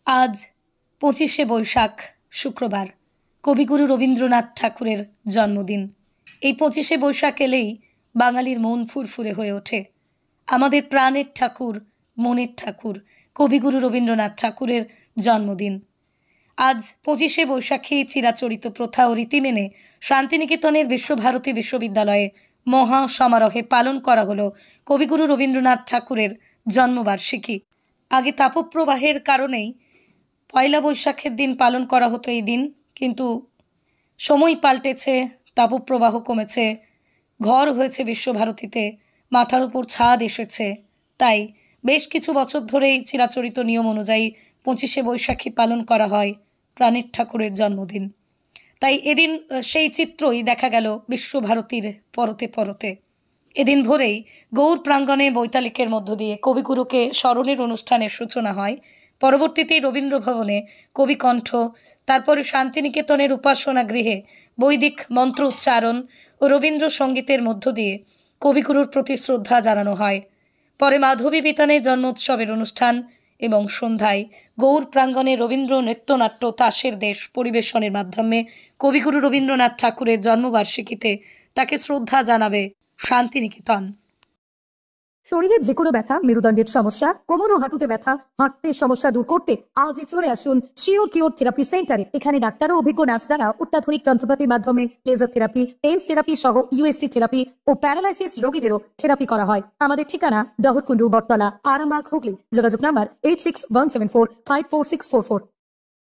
আজ 25শে বৈশাখ শুক্রবার কবিগুরু রবীন্দ্রনাথ ঠাকুরের জন্মদিন। এই 25শে বৈশাখ এলেই বাঙালির মন ফুরফুরে হয়ে ওঠে। আমাদের প্রাণের ঠাকুর, মনের ঠাকুর কবিগুরু রবীন্দ্রনাথ ঠাকুরের জন্মদিন। আজ 25শে বৈশাখে চিরাচরিত প্রথা ও রীতি মেনে শান্তিনিকেতনের বিশ্বভারতী বিশ্ববিদ্যালয়ে মহা সমারোহে পালন করা হলো কবিগুরু রবীন্দ্রনাথ ঠাকুরের জন্মবার্ষিকী। আগে তাপপ্রবাহের কারণেই পয়লা বৈশাখের দিন পালন করা হতো এই দিন, কিন্তু সময় পাল্টেছে, তাপপ্রবাহ কমেছে, ঘর হয়েছে বিশ্বভারতীতে, মাথার উপর ছাদ এসেছে, তাই বেশ কিছু বছর ধরেই চিরাচরিত নিয়ম অনুযায়ী 25শে বৈশাখী পালন করা হয় প্রাণের ঠাকুরের জন্মদিন। তাই এদিন সেই চিত্রই দেখা গেল বিশ্বভারতীর পরতে পরতে। এদিন ভোরেই গৌর প্রাঙ্গণে বৈতালিকের মধ্য দিয়ে কবিগুরুকে স্মরণের অনুষ্ঠানের সূচনা হয়। পরবর্তীতে রবীন্দ্র ভবনে কবিকণ্ঠ, তারপরে শান্তিনিকেতনের উপাসনা গৃহে বৈদিক মন্ত্র উচ্চারণ ও রবীন্দ্রসঙ্গীতের মধ্য দিয়ে কবিগুরুর প্রতি শ্রদ্ধা জানানো হয়। পরে মাধবী বিতানে জন্মোৎসবের অনুষ্ঠান এবং সন্ধ্যায় গৌর প্রাঙ্গণে রবীন্দ্র নৃত্যনাট্য তাসের দেশ পরিবেশনের মাধ্যমে কবিগুরু রবীন্দ্রনাথ ঠাকুরের জন্মবার্ষিকীতে তাকে শ্রদ্ধা জানাবে শান্তিনিকেতন। শরীরের যে কোনো ব্যথা, মেরুদণ্ডের সমস্যা, কোমর ও হাঁটুতে ব্যথা, হাঁটতে সমস্যা দূর করতে আজই চলে আসুন শিওর কিওর থেরাপি সেন্টারে। এখানে ডাক্তার ও অভিজ্ঞ নার্স দ্বারা অত্যাধুনিক যন্ত্রপাতির মাধ্যমে লেজার থেরাপি, টেন্স থেরাপি সহ ইউএসটি থেরাপি ও প্যারালাইসিস রোগীদেরও থেরাপি করা হয়। আমাদের ঠিকানা দহরকুন্ডু, বটতলা, আরামবাগ, হুগলি। যোগাযোগ নাম্বার 8617454644।